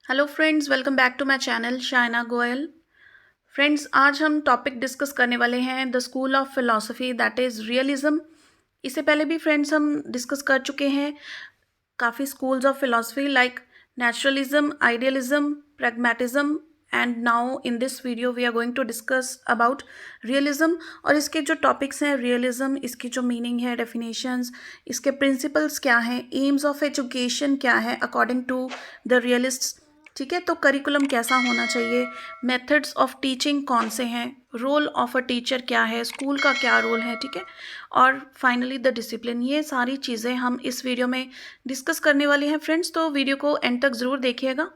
Hello friends, welcome back to my channel Shayna Goyal. Friends, आज हम topic discuss करने वाले हैं the school of philosophy that is realism. इससे पहले भी फ्रेंड्स हम डिस्कस कर चुके हैं काफ़ी schools of philosophy like naturalism, idealism, pragmatism and now in this video we are going to discuss about realism. और इसके जो टॉपिक्स हैं रियलिज्म, इसकी जो मीनिंग है, डेफिनेशंस, इसके प्रिंसिपल्स क्या हैं, एम्स ऑफ एजुकेशन क्या है अकॉर्डिंग टू द रियलिस्ट्स। ठीक है, तो करिकुलम कैसा होना चाहिए, मेथड्स ऑफ टीचिंग कौन से हैं, रोल ऑफ अ टीचर क्या है, स्कूल का क्या रोल है। ठीक है, और फाइनली द डिसिप्लिन। ये सारी चीज़ें हम इस वीडियो में डिस्कस करने वाले हैं फ्रेंड्स, तो वीडियो को एंड तक ज़रूर देखिएगा।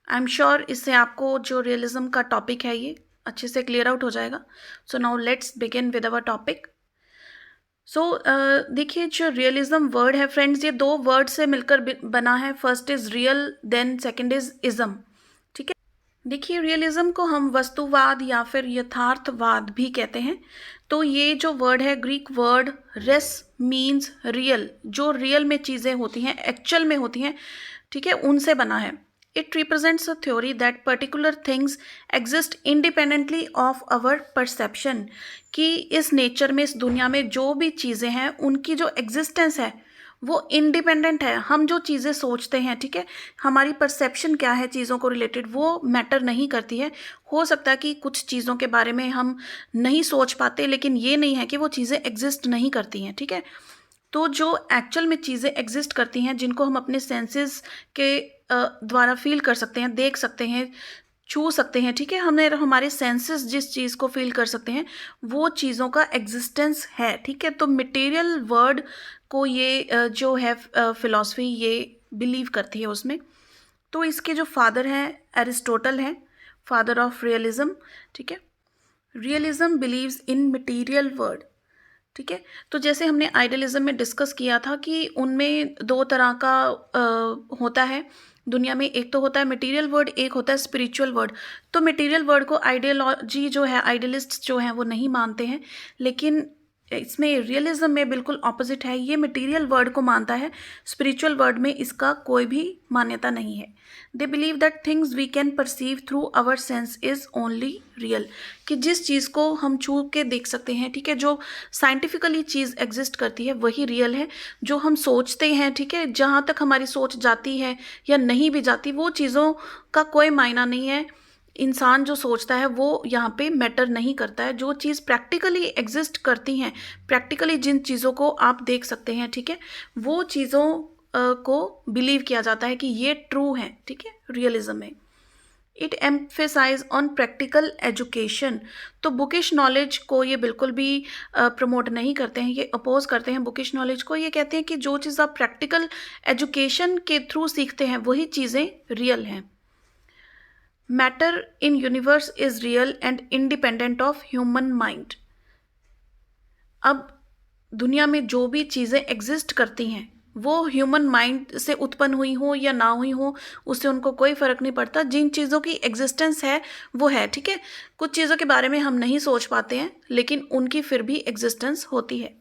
आई एम श्योर इससे आपको जो रियलिज्म का टॉपिक है ये अच्छे से क्लियर आउट हो जाएगा। So now let's begin with our topic. So देखिए, जो रियलिज्म वर्ड है फ्रेंड्स, ये दो वर्ड से मिलकर बना है। First is real, then second is ism. ठीक है, देखिए रियलिज्म को हम वस्तुवाद या फिर यथार्थवाद भी कहते हैं। तो ये जो वर्ड है, Greek word res means real, जो रियल में चीज़ें होती हैं, एक्चुअल में होती हैं, ठीक है, उनसे बना है। It represents a theory that particular things exist independently of our perception, कि इस नेचर में, इस दुनिया में जो भी चीज़ें हैं उनकी जो एग्जिस्टेंस है वो इंडिपेंडेंट है। हम जो चीज़ें सोचते हैं, ठीक है, हमारी परसेप्शन क्या है चीज़ों को रिलेटेड, वो मैटर नहीं करती है। हो सकता है कि कुछ चीज़ों के बारे में हम नहीं सोच पाते, लेकिन ये नहीं है कि वो चीज़ें एग्जिस्ट नहीं करती हैं। ठीक है, तो जो एक्चुअल में चीज़ें एग्जिस्ट करती हैं, जिनको हम अपने सेंसेस के द्वारा फील कर सकते हैं, देख सकते हैं, छू सकते हैं, ठीक है, हमने हमारे सेंसेस जिस चीज़ को फील कर सकते हैं वो चीज़ों का एग्जिस्टेंस है। ठीक है, तो मटेरियल वर्ड को ये जो है फिलॉसफी ये बिलीव करती है उसमें। तो इसके जो फादर हैं एरिस्टोटल हैं, फादर ऑफ रियलिज्म। ठीक है, realism believes in material word. ठीक है, तो जैसे हमने आइडियलिज्म में डिस्कस किया था कि उनमें दो तरह का होता है दुनिया में। एक तो होता है मटेरियल वर्ड, एक होता है स्पिरिचुअल वर्ड। तो मटेरियल वर्ड को आइडियोलॉजी जो है, आइडियलिस्ट जो हैं वो नहीं मानते हैं, लेकिन इसमें रियलिज्म में बिल्कुल ऑपोजिट है, ये मटेरियल वर्ड को मानता है, स्पिरिचुअल वर्ड में इसका कोई भी मान्यता नहीं है। They believe that things we can perceive through our sense is only real, कि जिस चीज़ को हम छू के देख सकते हैं, ठीक है, जो साइंटिफिकली चीज़ एग्जिस्ट करती है वही रियल है। जो हम सोचते हैं, ठीक है, जहाँ तक हमारी सोच जाती है या नहीं भी जाती, वो चीज़ों का कोई मायना नहीं है। इंसान जो सोचता है वो यहाँ पे मैटर नहीं करता है। जो चीज़ प्रैक्टिकली एग्जिस्ट करती हैं, प्रैक्टिकली जिन चीज़ों को आप देख सकते हैं, ठीक है, वो चीज़ों को बिलीव किया जाता है कि ये ट्रू है। ठीक है, रियलिज्म में it emphasise on practical education. तो बुकिश नॉलेज को ये बिल्कुल भी प्रमोट नहीं करते हैं, ये अपोज करते हैं बुकिश नॉलेज को। ये कहते हैं कि जो चीज़ आप प्रैक्टिकल एजुकेशन के थ्रू सीखते हैं वही चीज़ें रियल हैं। Matter in universe is real and independent of human mind. अब दुनिया में जो भी चीज़ें एग्जिस्ट करती हैं वो ह्यूमन माइंड से उत्पन्न हुई हो या ना हुई हो, उससे उनको कोई फ़र्क नहीं पड़ता। जिन चीज़ों की एग्जिस्टेंस है वो है। ठीक है, कुछ चीज़ों के बारे में हम नहीं सोच पाते हैं, लेकिन उनकी फिर भी एग्जिस्टेंस होती है।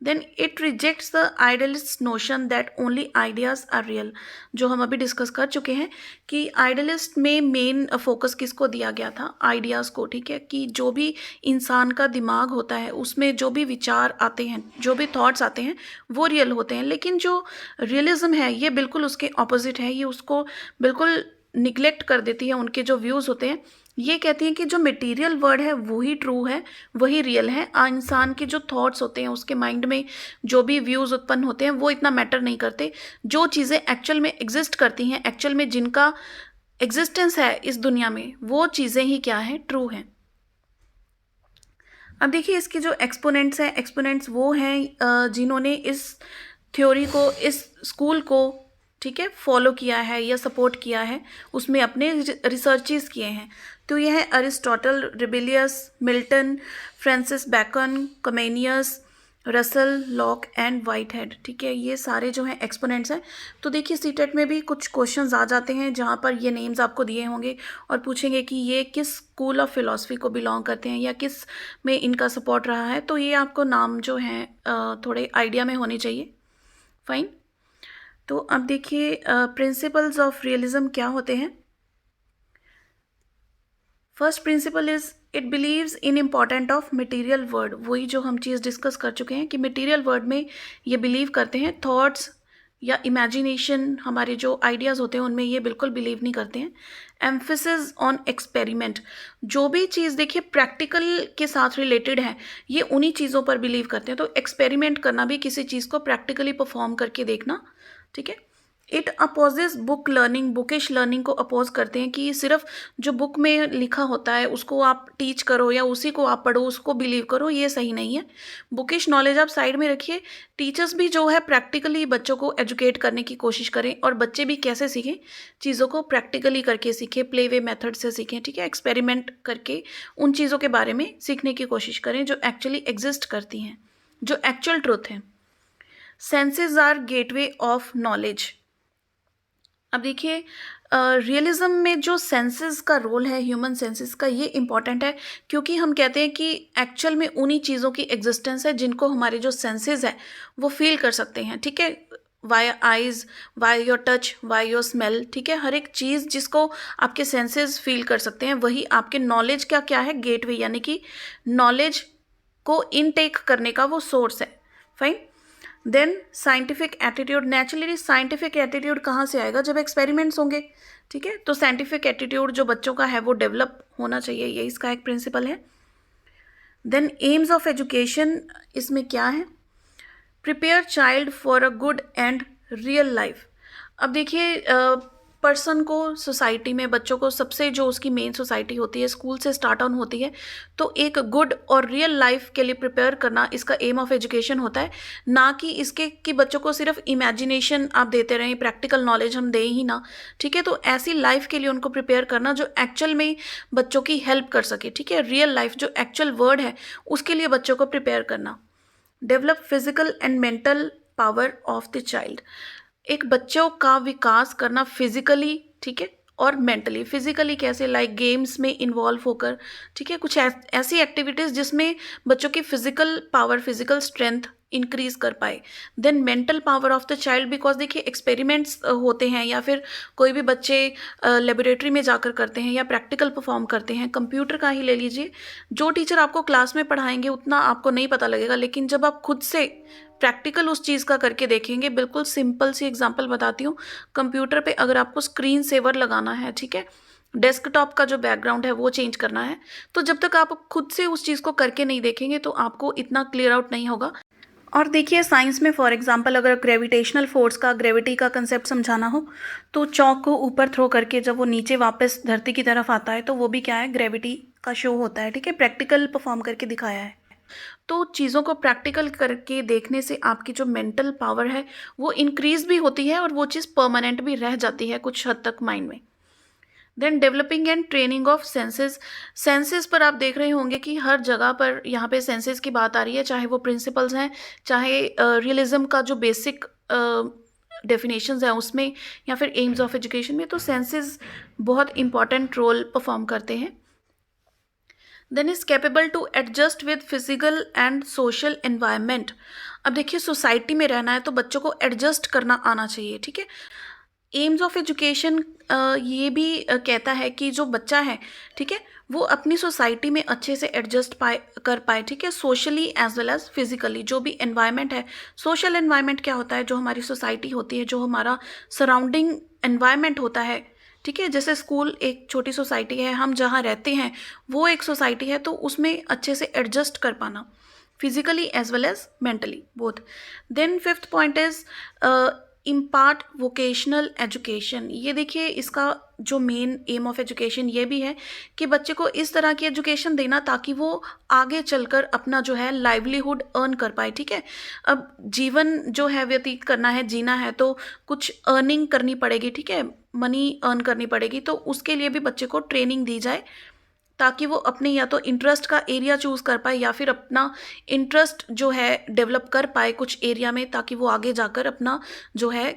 Then it rejects the idealist notion that only ideas are real, जो हम अभी डिस्कस कर चुके हैं कि आइडियलिस्ट में मेन फोकस किसको दिया गया था, आइडियाज़ को। ठीक है, कि जो भी इंसान का दिमाग होता है उसमें जो भी विचार आते हैं, जो भी थॉट्स आते हैं वो रियल होते हैं। लेकिन जो रियलिज्म है ये बिल्कुल उसके ऑपोजिट है, ये उसको बिल्कुल निगलेक्ट कर देती है। उनके जो व्यूज़ होते हैं ये कहती हैं कि जो मटेरियल वर्ड है वही ट्रू है, वही रियल है। इंसान के जो थॉट्स होते हैं, उसके माइंड में जो भी व्यूज़ उत्पन्न होते हैं वो इतना मैटर नहीं करते। जो चीज़ें एक्चुअल में एग्जिस्ट करती हैं, एक्चुअल में जिनका एग्जिस्टेंस है इस दुनिया में, वो चीज़ें ही क्या हैं, ट्रू हैं। अब देखिए इसके जो एक्सपोनेंट्स हैं, एक्सपोनेंट्स वो हैं जिन्होंने इस थ्योरी को, इस स्कूल को, ठीक है, फॉलो किया है या सपोर्ट किया है, उसमें अपने रिसर्चेस किए हैं। तो यह है Aristotle, Rabelais, Milton, Francis Bacon, Comenius, Russell, Locke and Whitehead. ठीक है, ये सारे जो हैं एक्सपोनेंट्स हैं। तो देखिए सीटेट में भी कुछ क्वेश्चंस आ जाते हैं जहाँ पर ये नेम्स आपको दिए होंगे और पूछेंगे कि ये किस स्कूल ऑफ फिलॉसफी को बिलोंग करते हैं या किस में इनका सपोर्ट रहा है। तो ये आपको नाम जो हैं थोड़े आइडिया में होने चाहिए। फाइन। तो अब देखिए प्रिंसिपल्स ऑफ रियलिज्म क्या होते हैं। First principle is it believes in important of material word. वही जो हम चीज़ डिस्कस कर चुके हैं कि मटेरियल वर्ड में ये बिलीव करते हैं। थॉट्स या इमेजिनेशन, हमारे जो आइडियाज़ होते हैं उनमें ये बिल्कुल बिलीव नहीं करते हैं। एम्फेसिस ऑन एक्सपेरिमेंट, जो भी चीज़ देखिए प्रैक्टिकल के साथ रिलेटेड है ये उन्हीं चीज़ों पर बिलीव करते हैं। तो एक्सपेरिमेंट करना भी, किसी चीज़ को प्रैक्टिकली परफॉर्म करके देखना, ठीक है। It opposes book learning, bookish learning को अपोज करते हैं कि सिर्फ जो बुक में लिखा होता है उसको आप टीच करो या उसी को आप पढ़ो, उसको बिलीव करो, ये सही नहीं है। बुकिश नॉलेज आप साइड में रखिए। टीचर्स भी जो है प्रैक्टिकली बच्चों को एजुकेट करने की कोशिश करें, और बच्चे भी कैसे सीखें, चीज़ों को प्रैक्टिकली करके सीखें, प्ले वे मेथड से सीखें, ठीक है। एक्सपेरिमेंट करके उन चीज़ों के बारे में सीखने की कोशिश करें जो एक्चुअली एग्जिस्ट करती हैं, जो एक्चुअल ट्रूथ है। Senses are gateway of knowledge. अब देखिए रियलिज्म में जो सेंसेस का रोल है, ह्यूमन सेंसेस का, ये इम्पॉर्टेंट है क्योंकि हम कहते हैं कि एक्चुअल में उन्हीं चीज़ों की एग्जिस्टेंस है जिनको हमारे जो सेंसेस है वो फील कर सकते हैं, ठीक है। Via eyes, via your touch, via your smell, ठीक है। हर एक चीज़ जिसको आपके सेंसेस फील कर सकते हैं वही आपके नॉलेज का क्या है, गेटवे, यानी कि नॉलेज को इनटेक करने का वो सोर्स है। Fine. Then scientific attitude. Naturally scientific attitude कहाँ से आएगा, जब एक्सपेरिमेंट्स होंगे, ठीक है। तो साइंटिफिक एटीट्यूड जो बच्चों का है वो डेवलप होना चाहिए, ये इसका एक प्रिंसिपल है। देन एम्स ऑफ एजुकेशन, इसमें क्या है, prepare child for a good and real life. अब देखिए पर्सन को, सोसाइटी में बच्चों को, सबसे जो उसकी मेन सोसाइटी होती है, स्कूल से स्टार्ट ऑन होती है, तो एक गुड और रियल लाइफ के लिए प्रिपेयर करना इसका एम ऑफ एजुकेशन होता है। ना कि इसके कि बच्चों को सिर्फ इमेजिनेशन आप देते रहें, प्रैक्टिकल नॉलेज हम दें ही ना, ठीक है। तो ऐसी लाइफ के लिए उनको प्रिपेयर करना जो एक्चुअल में बच्चों की हेल्प कर सके, ठीक है। रियल लाइफ जो एक्चुअल वर्ड है उसके लिए बच्चों को प्रिपेयर करना। Develop physical and mental power of the child. एक बच्चों का विकास करना फिजिकली, ठीक है, और मेंटली। फिजिकली कैसे, लाइक गेम्स में इन्वॉल्व होकर, ठीक है, कुछ ऐसी एक्टिविटीज़ जिसमें बच्चों की physical power, physical strength increase कर पाए। Then mental power of the child, because देखिए एक्सपेरिमेंट्स होते हैं या फिर कोई भी बच्चे लेबोरेटरी में जाकर करते हैं या प्रैक्टिकल परफॉर्म करते हैं। कंप्यूटर का ही ले लीजिए, जो टीचर आपको क्लास में पढ़ाएंगे उतना आपको नहीं पता लगेगा, लेकिन जब आप खुद से प्रैक्टिकल उस चीज़ का करके देखेंगे, बिल्कुल सिंपल सी एग्जांपल बताती हूँ। कंप्यूटर पे अगर आपको स्क्रीन सेवर लगाना है, ठीक है, डेस्कटॉप का जो बैकग्राउंड है वो चेंज करना है, तो जब तक आप खुद से उस चीज़ को करके नहीं देखेंगे तो आपको इतना क्लियर आउट नहीं होगा। और देखिए साइंस में फॉर एग्जांपल अगर ग्रेविटेशनल फोर्स का, ग्रेविटी का कंसेप्ट समझाना हो, तो चौक को ऊपर थ्रो करके जब वो नीचे वापस धरती की तरफ आता है तो वो भी क्या है, ग्रेविटी का शो होता है, ठीक है। प्रैक्टिकल परफॉर्म करके दिखाया है। तो चीज़ों को प्रैक्टिकल करके देखने से आपकी जो मेंटल पावर है वो इंक्रीज भी होती है और वो चीज़ परमानेंट भी रह जाती है कुछ हद तक माइंड में। Then developing and training of senses. Senses पर आप देख रहे होंगे कि हर जगह पर यहाँ पे सेंसेस की बात आ रही है, चाहे वो प्रिंसिपल्स हैं, चाहे रियलिज्म का जो बेसिक डेफिनेशंस हैं उसमें, या फिर एम्स ऑफ एजुकेशन में, तो सेंसेस बहुत इंपॉर्टेंट रोल परफॉर्म करते हैं। Then is capable to adjust with physical and social environment. अब देखिए सोसाइटी में रहना है तो बच्चों को एडजस्ट करना आना चाहिए, ठीक है। एम्स ऑफ एजुकेशन ये भी कहता है कि जो बच्चा है, ठीक है, वो अपनी सोसाइटी में अच्छे से एडजस्ट कर पाए, ठीक है, socially as well as physically. जो भी एनवायरनमेंट है, सोशल एनवायरनमेंट क्या होता है, जो हमारी सोसाइटी होती है, जो हमारा सराउंडिंग एनवायरनमेंट होता है, ठीक है। जैसे स्कूल एक छोटी सोसाइटी है, हम जहाँ रहते हैं वो एक सोसाइटी है, तो उसमें अच्छे से एडजस्ट कर पाना, physically as well as mentally both. Then fifth point is impart vocational education. ये देखिए इसका जो मेन एम ऑफ एजुकेशन ये भी है कि बच्चे को इस तरह की एजुकेशन देना ताकि वो आगे चलकर अपना जो है लाइवलीहुड अर्न कर पाए, ठीक है। अब जीवन जो है व्यतीत करना है, जीना है, तो कुछ अर्निंग करनी पड़ेगी, ठीक है, मनी अर्न करनी पड़ेगी, तो उसके लिए भी बच्चे को ट्रेनिंग दी जाए ताकि वो अपने या तो इंटरेस्ट का एरिया चूज़ कर पाए या फिर अपना इंटरेस्ट जो है डेवलप कर पाए कुछ एरिया में, ताकि वो आगे जाकर अपना जो है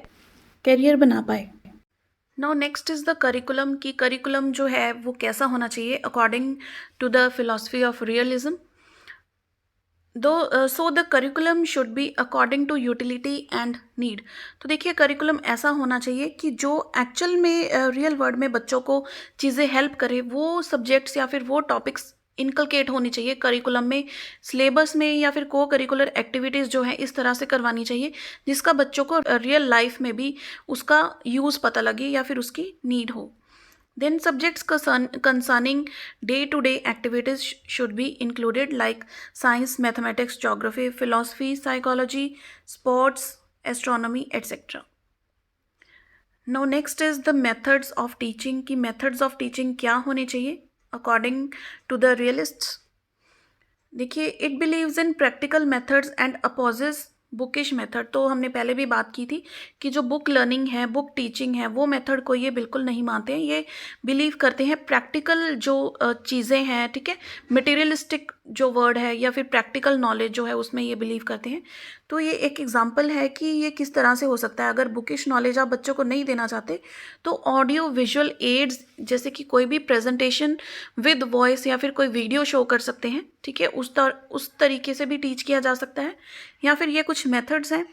करियर बना पाए। Now next is the curriculum, की करिकुलम जो है वो कैसा होना चाहिए according to the philosophy of realism. So the curriculum should be according to utility and need. तो देखिए करिकुलम ऐसा होना चाहिए कि जो एक्चुअल में रियल वर्ल्ड में बच्चों को चीज़ें हेल्प करे, वो सब्जेक्ट्स या फिर वो टॉपिक्स इनकलकेट होनी चाहिए करिकुलम में, सिलेबस में, या फिर को करिकुलर एक्टिविटीज़ जो है इस तरह से करवानी चाहिए जिसका बच्चों को रियल लाइफ में भी उसका यूज़ पता लगे या फिर उसकी नीड हो। Then subjects concerning day-to-day activities should be included like science, mathematics, geography, philosophy, psychology, sports, astronomy, etc. Now next is the methods of teaching कि methods of teaching क्या होने चाहिए according to the realists। देखिए it believes in practical methods and opposes bookish method. तो हमने पहले भी बात की थी कि जो बुक लर्निंग है, बुक टीचिंग है, वो मेथड को ये बिल्कुल नहीं मानते हैं। ये बिलीव करते हैं प्रैक्टिकल जो चीज़ें हैं, ठीक है, मटेरियलिस्टिक जो वर्ड है या फिर प्रैक्टिकल नॉलेज जो है उसमें ये बिलीव करते हैं। तो ये एक एग्जांपल है कि ये किस तरह से हो सकता है। अगर बुकिश नॉलेज आप बच्चों को नहीं देना चाहते तो ऑडियो विजुअल एड्स जैसे कि कोई भी प्रेजेंटेशन विद वॉइस या फिर कोई वीडियो शो कर सकते हैं, ठीक है, उस तरीके से भी टीच किया जा सकता है। या फिर ये कुछ मेथड्स हैं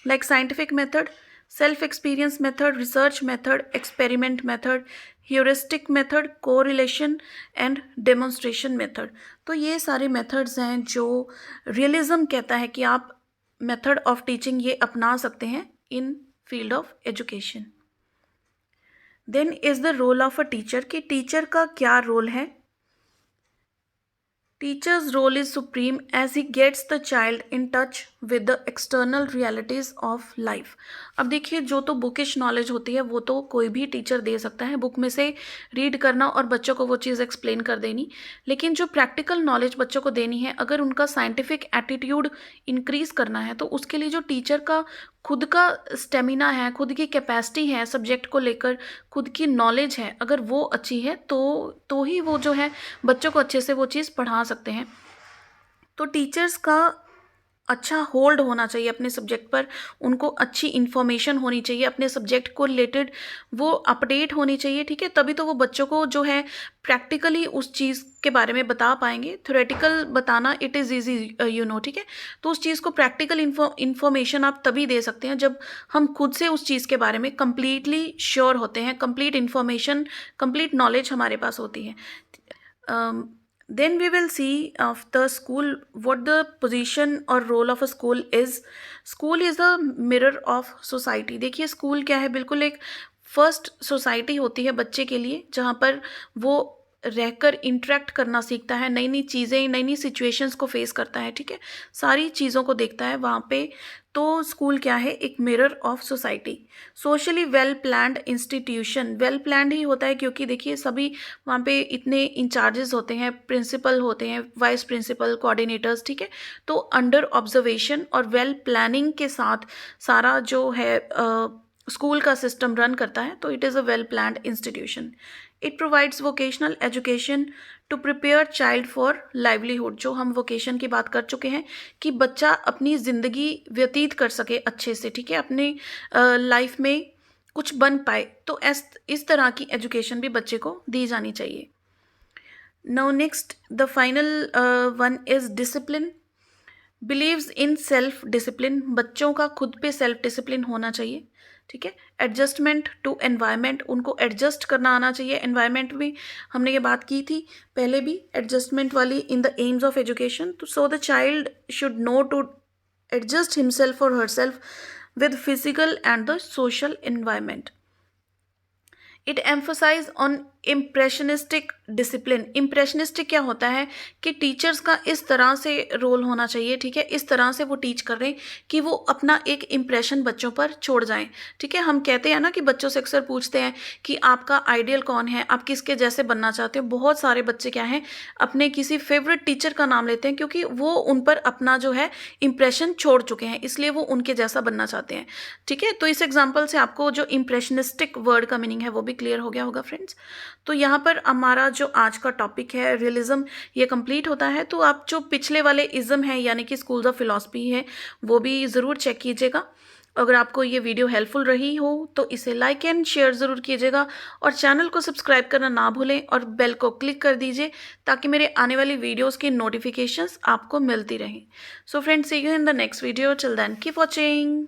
like scientific method, self experience method, research method, experiment method, heuristic method, correlation and demonstration method. तो ये सारे मेथड्स हैं जो रियलिज्म कहता है कि आप मेथड ऑफ टीचिंग ये अपना सकते हैं in field of education. Then is the role of a teacher कि टीचर का क्या रोल है। Teacher's role is supreme as he gets the child in touch with the external realities of life। अब देखिए जो तो बुकिश नॉलेज होती है वो तो कोई भी टीचर दे सकता है, बुक में से रीड करना और बच्चों को वो चीज़ एक्सप्लेन कर देनी। लेकिन जो प्रैक्टिकल नॉलेज बच्चों को देनी है, अगर उनका साइंटिफिक एटीट्यूड इंक्रीज करना है तो उसके लिए जो टीचर का खुद का स्टेमिना है, खुद की कैपेसिटी है सब्जेक्ट को लेकर, खुद की नॉलेज है, अगर वो अच्छी है तो ही वो जो है बच्चों को अच्छे से वो चीज़ पढ़ा सकते हैं। तो टीचर्स का अच्छा होल्ड होना चाहिए अपने सब्जेक्ट पर, उनको अच्छी इन्फॉर्मेशन होनी चाहिए अपने सब्जेक्ट को रिलेटेड, वो अपडेट होनी चाहिए, ठीक है, तभी तो वो बच्चों को जो है प्रैक्टिकली उस चीज़ के बारे में बता पाएंगे। थ्योरेटिकल बताना it is easy you know, ठीक है, तो उस चीज़ को प्रैक्टिकल इन्फॉर्मेशन आप तभी दे सकते हैं जब हम खुद से उस चीज़ के बारे में कंप्लीटली श्योर होते हैं, कंप्लीट इन्फॉर्मेशन, कंप्लीट नॉलेज हमारे पास होती है। Then we will see of the school what the position or role of a school is। School is a mirror of society। देखिए स्कूल क्या है, बिल्कुल एक फर्स्ट सोसाइटी होती है बच्चे के लिए जहाँ पर वो रहकर इंटरेक्ट करना सीखता है, नई नई चीज़ें, नई नई सिचुएशंस को फेस करता है, ठीक है, सारी चीज़ों को देखता है वहाँ पे। तो स्कूल क्या है, एक mirror of society. Socially well planned institution, well planned ही होता है क्योंकि देखिए सभी वहाँ पे इतने इंचार्जेस होते हैं, प्रिंसिपल होते हैं, वाइस प्रिंसिपल, कोऑर्डिनेटर्स, ठीक है, तो अंडर ऑब्जर्वेशन और वेल प्लानिंग के साथ सारा जो है स्कूल का सिस्टम रन करता है। तो it is a well planned institution. It provides vocational education to prepare child for livelihood. जो हम वोकेशन की बात कर चुके हैं कि बच्चा अपनी ज़िंदगी व्यतीत कर सके अच्छे से, ठीक है, अपने लाइफ में कुछ बन पाए, तो इस तरह की एजुकेशन भी बच्चे को दी जानी चाहिए। Now next the final one is discipline. Believes in self discipline, बच्चों का खुद पे सेल्फ डिसिप्लिन होना चाहिए, ठीक है। एडजस्टमेंट टू एनवायरनमेंट, उनको एडजस्ट करना आना चाहिए एनवायरनमेंट में, हमने ये बात की थी पहले भी एडजस्टमेंट वाली in the aims of education. तो so the child should know to adjust himself और herself with physical and the social environment. It emphasise on impressionistic discipline. Impressionistic क्या होता है कि टीचर्स का इस तरह से रोल होना चाहिए, ठीक है, इस तरह से वो टीच कर रहे हैं कि वो अपना एक इम्प्रेशन बच्चों पर छोड़ जाएं, ठीक है। हम कहते हैं ना कि बच्चों से अक्सर पूछते हैं कि आपका आइडियल कौन है, आप किसके जैसे बनना चाहते हो। बहुत सारे बच्चे क्या हैं, अपने किसी फेवरेट टीचर का नाम लेते हैं क्योंकि वो उन पर अपना जो है इम्प्रेशन छोड़ चुके हैं, इसलिए वो उनके जैसा बनना चाहते हैं, ठीक है। तो इस एग्जाम्पल से आपको जो इम्प्रेशनिस्टिक वर्ड का मीनिंग है वो भी क्लियर हो गया होगा फ्रेंड्स। तो यहाँ पर हमारा जो आज का टॉपिक है रियलिज्म, ये कंप्लीट होता है। तो आप जो पिछले वाले इज़म है यानी कि स्कूल्स ऑफ फिलॉसफी है वो भी ज़रूर चेक कीजिएगा। अगर आपको ये वीडियो हेल्पफुल रही हो तो इसे लाइक एंड शेयर ज़रूर कीजिएगा और चैनल को सब्सक्राइब करना ना भूलें और बेल को क्लिक कर दीजिए ताकि मेरे आने वाली वीडियोस की नोटिफिकेशंस आपको मिलती रहें। So friends, see you in the next video. Till then keep watching.